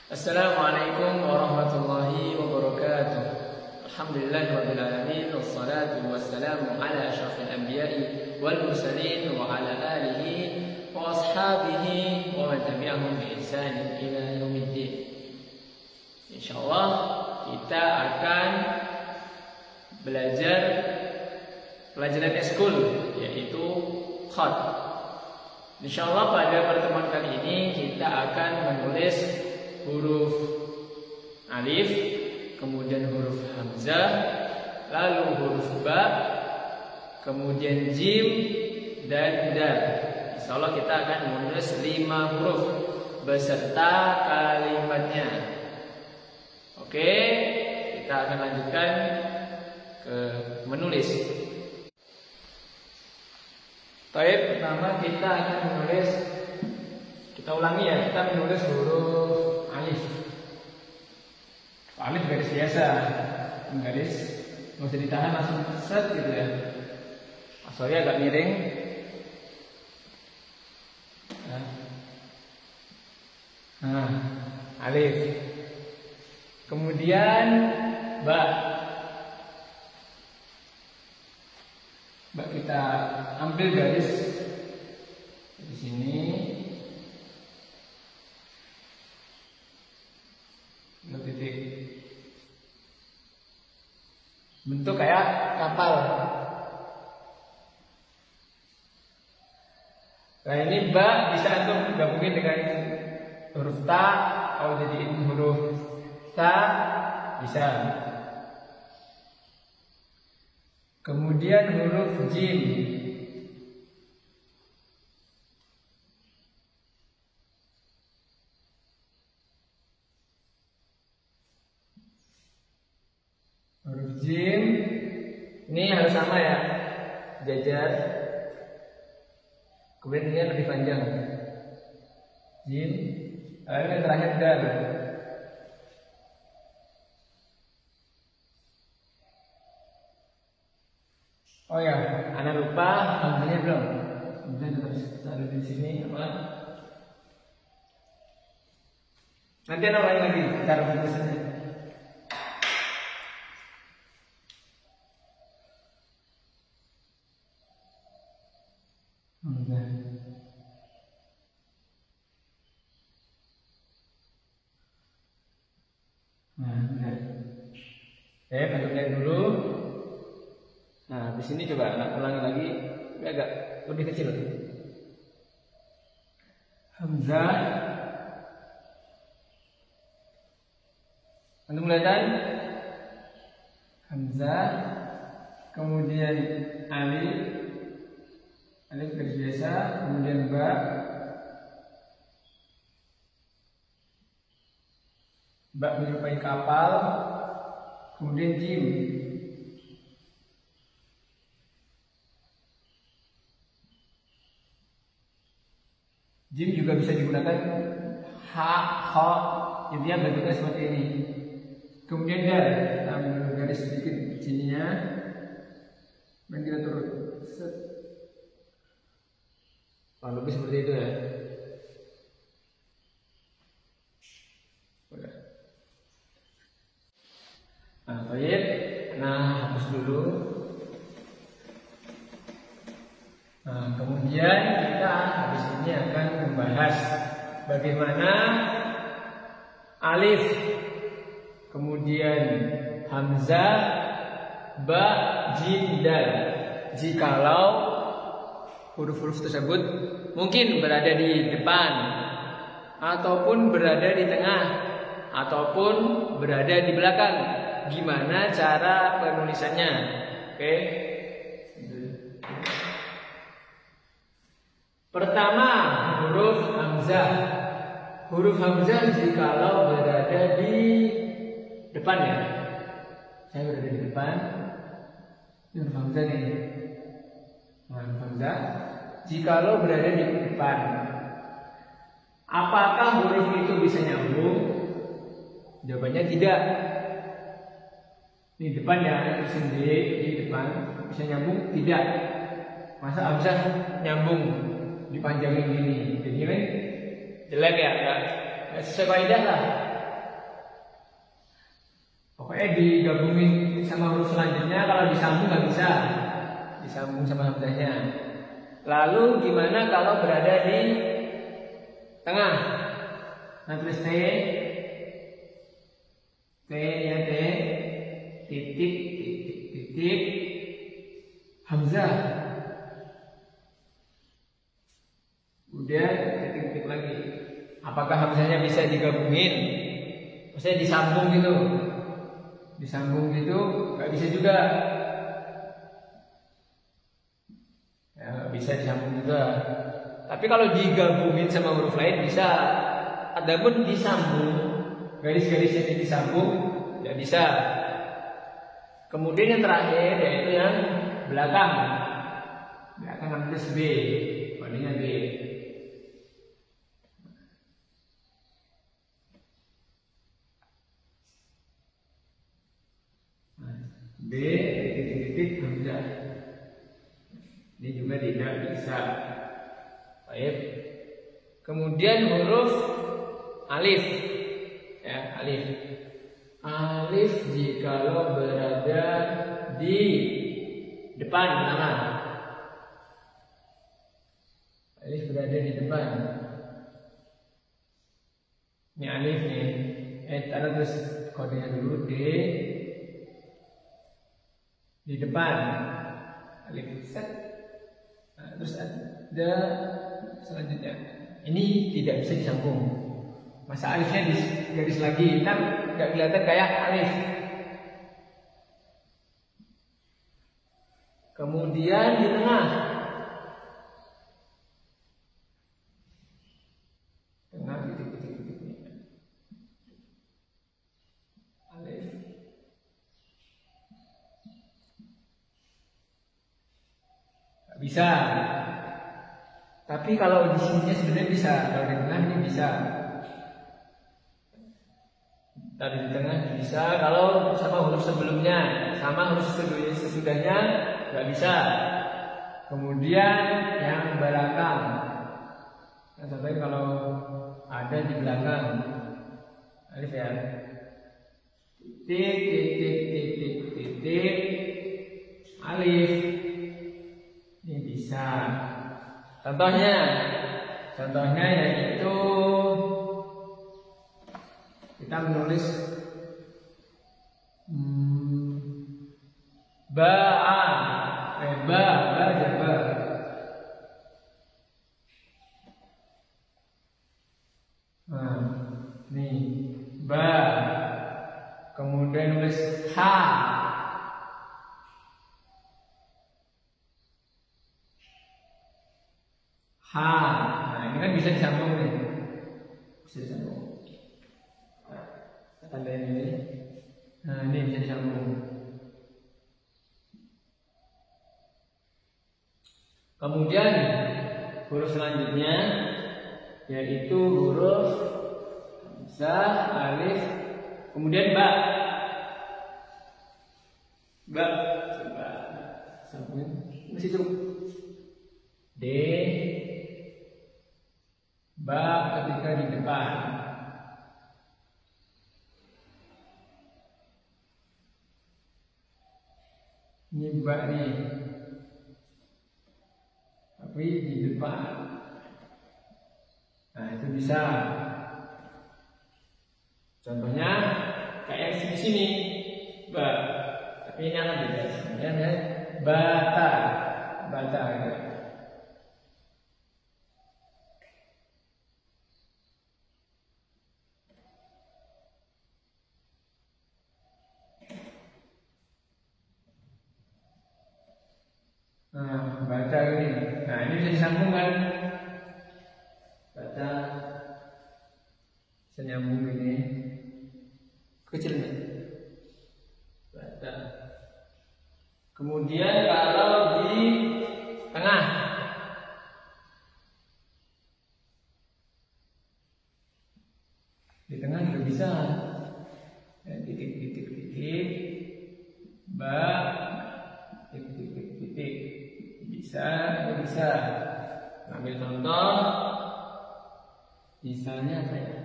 Assalamualaikum warahmatullahi wabarakatuh. Alhamdulillahirabbil alamin wassalatu wassalamu ala asyrafil anbiya'i wal mursalin wa ala alihi wa ashabihi wa man tabi'ahum bi ihsan ila yaumiddin. Insyaallah kita akan belajar pelajaran eskul yaitu khat. Insyaallah pada pertemuan kali ini kita akan menulis huruf alif, kemudian huruf hamzah, lalu huruf ba, kemudian jim dan dal. Insyaallah kita akan menulis 5 huruf beserta kalimatnya. Oke, kita akan lanjutkan ke menulis. Baik, pertama kita akan menulis, kita ulangi ya, kita menulis huruf alif. Alif garis biasa, garis nggak usah ditahan, langsung set gitu ya. Asalnya agak miring. Nah, alif. Kemudian ba. Ba kita ambil garis di sini. Titik. Bentuk kayak kapal. Nah ini ba bisa antum gabungin dengan huruf ta atau jadiin huruf ta bisa. Kemudian huruf jim. Huruf jim ini harus sama ya, jajar. Kemudian ini lebih panjang. Jim, yang terakhir dal. Oh ya, anak lupa hamzahnya belum. Hamzah tetap ada di sini. Apa? Nanti anak ulangi lagi cara menulisnya. Bentuknya dulu. Nah, di sini coba ulangi lagi, agak lebih kecil. Hamzah. Antum kelihatan? Hamzah. Kemudian alif. Alif garis biasa, kemudian ba. Ba menyerupai kapal. Kemudian jim. Jim juga bisa digunakan ha, ho, intinya bentuknya seperti ini. Kemudian dal, kita ambil garis sedikit di sininya, dan kita turun. Set. Lebih seperti itu ya. Nah, baik. Nah, hapus dulu. Nah, kemudian kita habis ini akan membahas bagaimana alif, kemudian hamzah, ba, jim, dal. Jikalau huruf-huruf tersebut mungkin berada di depan, ataupun berada di tengah, ataupun berada di belakang. Gimana cara penulisannya? Oke. Pertama, huruf hamzah. Huruf hamzah jikalau berada di depan ya. Saya berada di depan. Ini huruf hamzah nih. Nah, huruf hamzah jikalau berada di depan. Apakah huruf itu bisa nyambung? Jawabannya tidak. Di depan ya, sendiri di depan bisa nyambung? Tidak. Masa hamzah nyambung dipanjangin gini? Jadi kan jelek ya, nggak sesuai kaidah lah. Pokoknya digabungin sama huruf selanjutnya, kalau disambung nggak bisa. Disambung sama hamzahnya. Lalu gimana kalau berada di tengah? Nah, tulis T ya, T titik hamzah. Udah titik lagi. Apakah hamzahnya bisa digabungin? Maksudnya disambung gitu? Disambung gitu nggak bisa juga. Ya, nggak bisa disambung juga. Tapi kalau digabungin sama huruf lain bisa. Adapun disambung, garis-garisnya disambung, ya bisa. Kemudian yang terakhir yaitu yang belakang. Belakang ambil B, kodenya B. B titik hamzah. Ini juga tidak bisa. Baik. Kemudian huruf alif. Ya, alif. Alif jikalau berada di depan tangan. Alif berada di depan. Ini alif nih. Taruh terus kodenya dulu D. Di depan alif set. Nah, terus ada selanjutnya. Ini tidak bisa disambung. Masa alifnya di garis lagi, ntar nggak kelihatan kayak alif. Kemudian di tengah. Tengah titik-titik-titiknya. Alif. Nggak bisa. Tapi kalau di sininya sebenarnya bisa, kalau di tengah ini bisa. Tadi di tengah bisa, kalau sama huruf sebelumnya, sama huruf sesudahnya nggak bisa. Kemudian yang belakang, nah, contohnya kalau ada di belakang, alif ya, titik, alif, ini bisa. Contohnya yaitu kita menulis ba aja ba. Nah, nih ba. Kemudian nulis ha. Ha. Nah, ini kan bisa disambung nih. Bisa disambung. Tandain ini. Nah, ini bisa disambung. Kemudian huruf selanjutnya yaitu huruf hamzah, alif, kemudian ba. Ba. Coba sambung. Masih cukup. D. Ba ketika di depan. Ini ba nih. Tapi di depan. Nah, itu bisa. Contohnya kayak di sini. Ba. Tapi ini akan beda. Sebenarnya bata. Bata gitu. Nah, baca ini. Nah, ini bisa disambung kan? Baca bisa nyambung ini. Kecil nih. Baca. Kemudian kalau di tengah. Di tengah juga bisa. Titik. Ba. Titik. Bisa. Ambil contoh. Misalnya apa ya?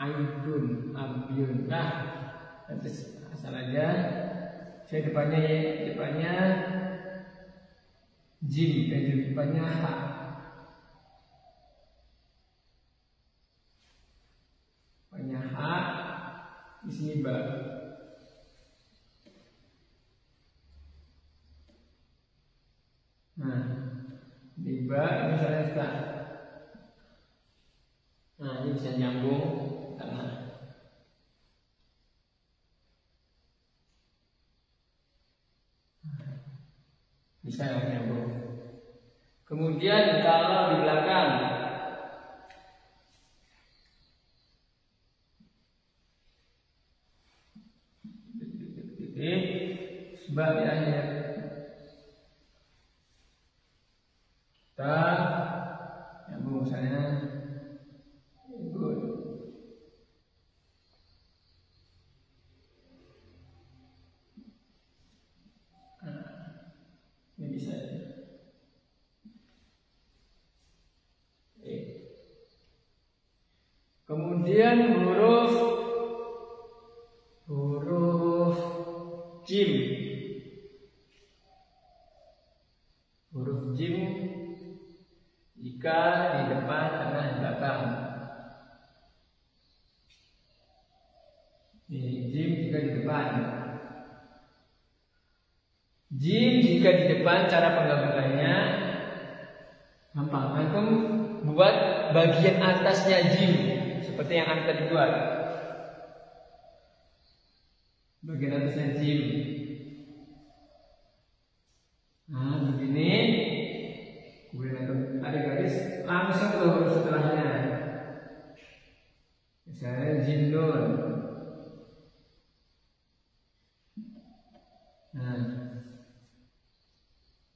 Aibun, abyun. Nah, terus asal aja. Saya depannya jim, dan depannya ha. Depannya ha, di sini ba. Nah, di ba ini saya start. Nah, ini bisa nyambung karena bisa nyambung. Kemudian kalau di belakang sebab di akhir kita nyambung misalnya good. Ini bisa ya. Kemudian huruf jim. Huruf jim jika di depan, tengah, belakang. Ini jim jika di depan. Jim jika di depan, cara penggabungannya gampang. Antum buat bagian atasnya jim seperti yang antum tadi buat. Bagian atasnya jim. Nah, begini. Kemudian ada garis langsung ke huruf setelahnya. Misalnya jinnun. Nah,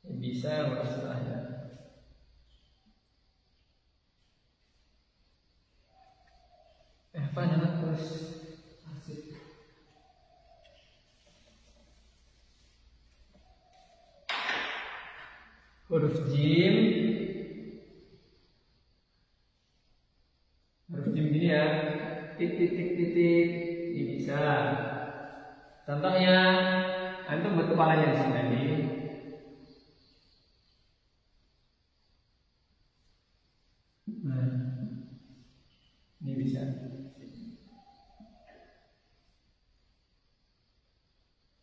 bisa huruf setelahnya. Apa namanya terus asik. Huruf jim ini ya, titik ini bisa. Contohnya antum buat kepalanya di sini tadi. Nah, ini bisa.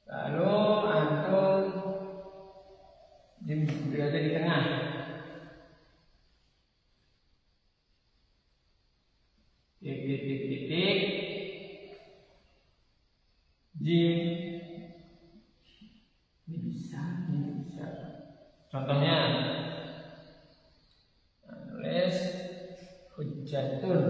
Lalu antum berada di tengah. Titik jim. Ini bisa. Contohnya tulis hujjatun.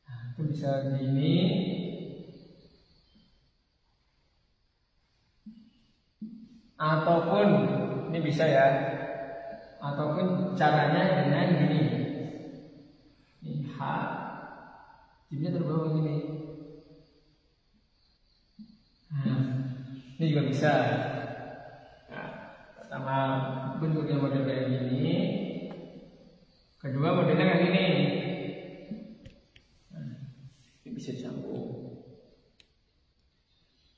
Nah, itu bisa gini. Ataupun ini bisa ya, ataupun caranya dengan gini. Ini H, jimnya terbawah gini. Nah, ini juga bisa. Nah, pertama bentuknya model kayak gini, kedua modelnya kayak gini. Nah, ini bisa disambung.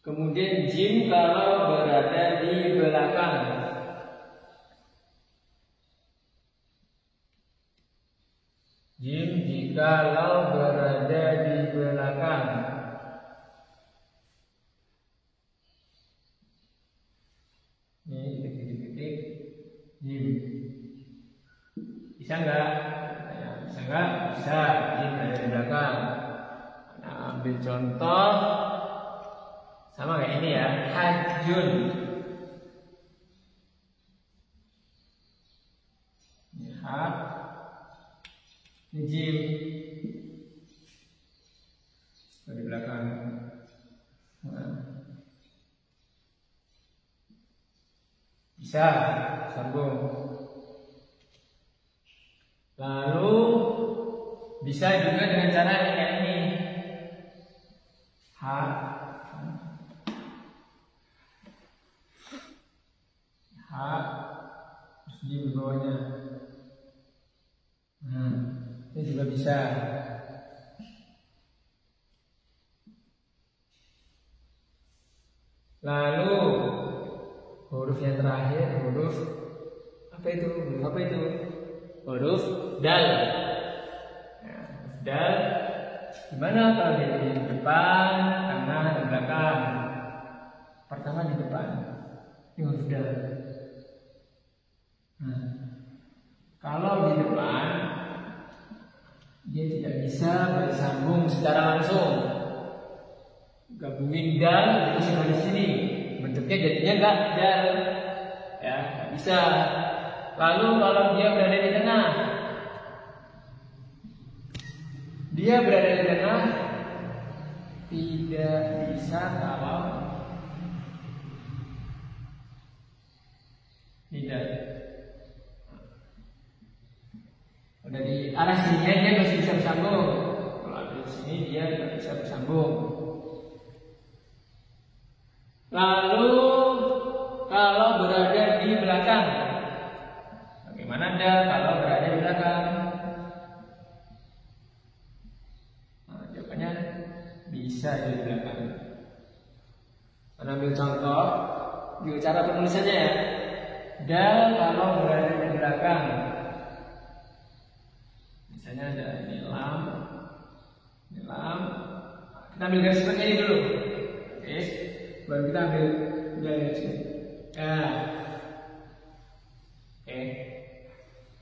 Kemudian jim kalau berada di belakang. Jim jikalau berada di belakang. Ini titik-titik jim. Bisa enggak? Bisa enggak? Bisa. Jim ada di belakang. Nah, ambil contoh. Sama kayak ini ya, hajjun. Ini ha, ini jim. Di belakang. Nah. Bisa sambung. Lalu bisa juga dengan cara kayak ini. Ha. bawahnya. Nah, ini juga bisa. Lalu huruf yang terakhir, huruf apa itu? Huruf dal. Nah, dal gimana kalau di depan, tengah, dan belakang? Pertama di depan, ini huruf dal. Nah, kalau di depan dia tidak bisa bersambung secara langsung. Gabungin dal itu sama di sini, bentuknya jadinya enggak dal, ya nggak bisa. Lalu kalau dia berada di tengah, tidak bisa kalau tidak. Udah di arah sini dia masih bisa bersambung. Kalau di sini dia tidak bisa bersambung. Lalu kalau berada di belakang, bagaimana dal kalau berada di belakang? Nah, jawabannya bisa di belakang. Ambil contoh di cara penulisannya ya. Dal kalau berada di belakang, misalnya ada ini lam. Kita ambil garis seperti ini dulu. Oke. Baru kita ambil garis. Nah, oke,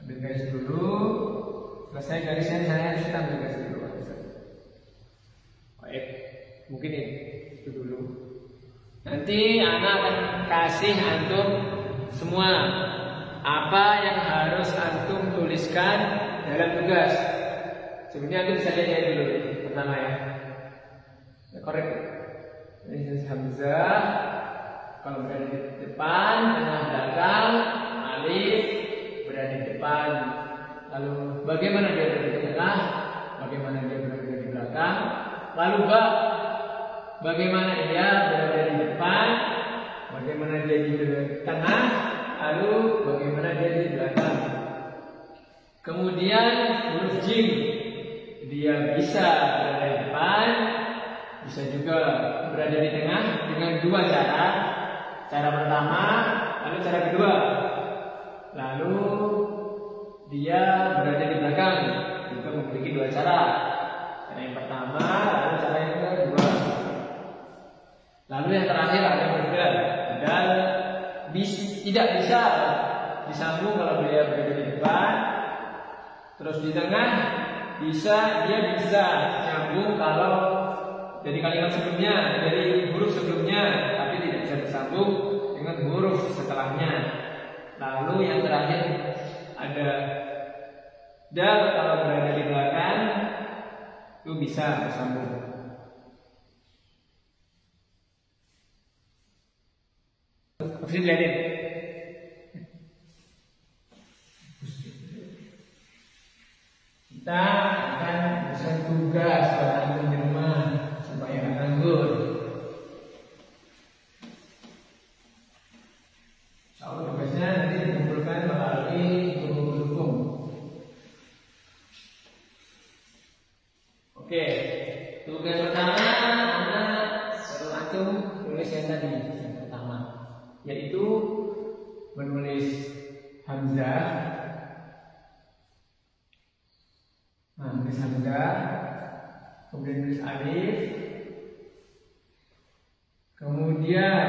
ambil garis dulu. Selesai garisnya, kita ambil garis dulu. Baik, mungkin itu dulu. Nanti anak akan kasih antum semua apa yang harus antum tuliskan dalam tugas. Sebenarnya antum bisa lihat dulu pertama ya. Korek. Ini hamzah. Kalau berada di depan, tengah, belakang, alif berada di depan. Lalu bagaimana dia berada di tengah? Bagaimana dia berada di belakang? Lalu ba, bagaimana dia berada di depan? Bagaimana dia di tengah? Lalu bagaimana dia di belakang? Kemudian huruf jim, dia bisa berada di depan, bisa juga berada di tengah dengan dua cara. Cara pertama, lalu cara kedua. Lalu dia berada di belakang, juga memiliki dua cara. Cara yang pertama, lalu cara yang kedua. Lalu yang terakhir ada dal. Dal tidak bisa disambung kalau dia berada di depan. Terus di tengah dia bisa nyambung kalau dari kalimat sebelumnya, dari huruf sebelumnya, tapi tidak bisa bersambung dengan huruf setelahnya. Lalu yang terakhir ada dal kalau berada di belakang itu bisa bersambung. Bisa dilihatin. Kita akan bisa tugas buat antum di rumah supaya nggak nganggur. Soal tugasnya nanti dikumpulkan melalui Google Form. Oke, tugas pertama suruh antum tulis yang tadi yang pertama, yaitu menulis hamzah. Menulis hamzah, kemudian menulis alif, kemudian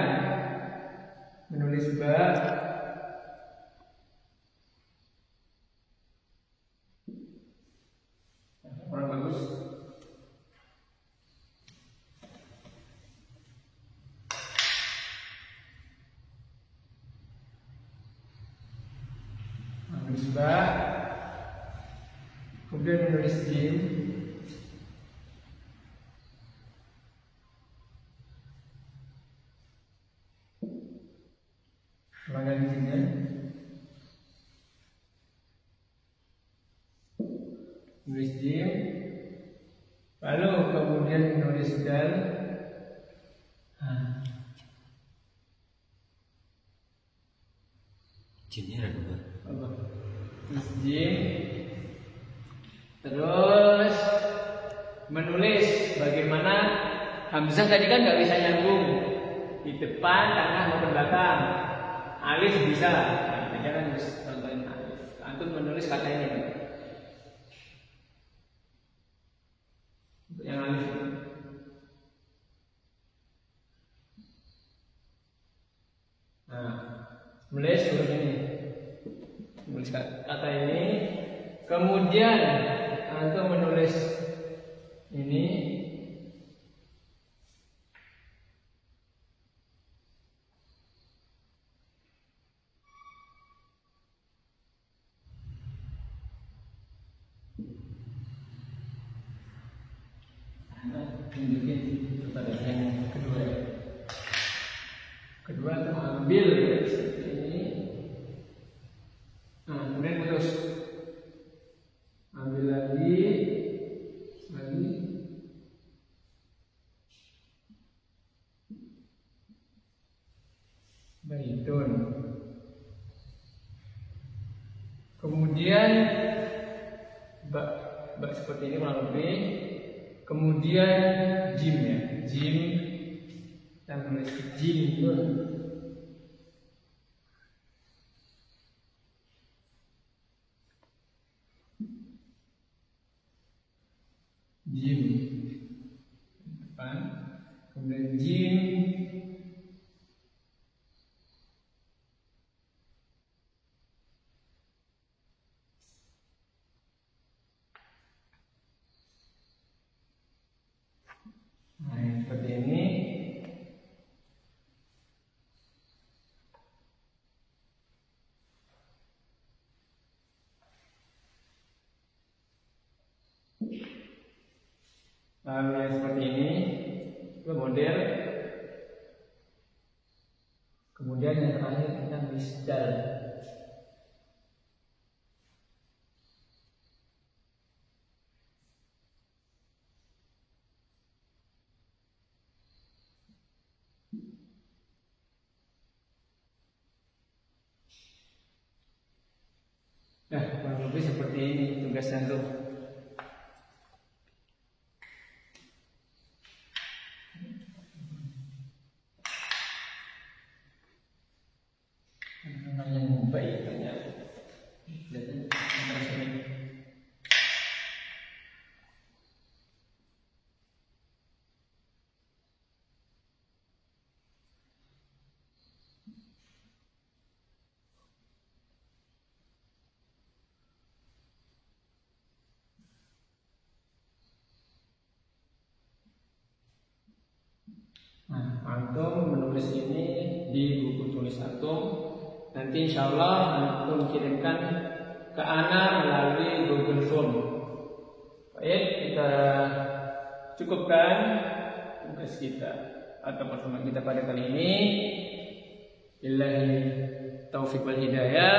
menulis ba, kurang bagus. Menulis ba, kemudian menulis jim, ulangan jinnya, menulis jim, lalu kemudian menulis dal. Jinnya ada 2. Jim. Terus menulis bagaimana hamzah tadi kan nggak bisa nyambung di depan, tengah maupun belakang. Alif bisa. Nah, jangan harus contohin alif. Antum menulis kata ini. Untuk yang alif. Nah, menulis huruf ini. Menulis kata ini. Kemudian antum menulis ini. Tunjukin kepada yang kedua. Kedua itu ambil seperti ini. Nah, kemudian putus. Ambil lagi. Baitun. Kemudian bak seperti ini kurang lebih. Kemudian jim ya, jim kita menulis jim pun. Jim depan, kemudian jim. Nah, seperti ini. Lalu yang seperti ini itu model. Kemudian yang terakhir kita misdal. Nah, kurang lebih seperti ini tugasnya tuh. Yang baik ternyata. Nah, antum menulis ini di buku tulis antum. Nanti insya Allah antum kirimkan ke ana melalui Google Form. Baik, kita cukupkan tugas kita atau pertemuan kita pada kali ini. Billahi taufiq wal hidayah.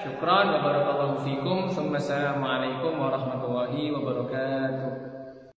Syukran wa barakallahu fikum. Assalamualaikum warahmatullahi wabarakatuh.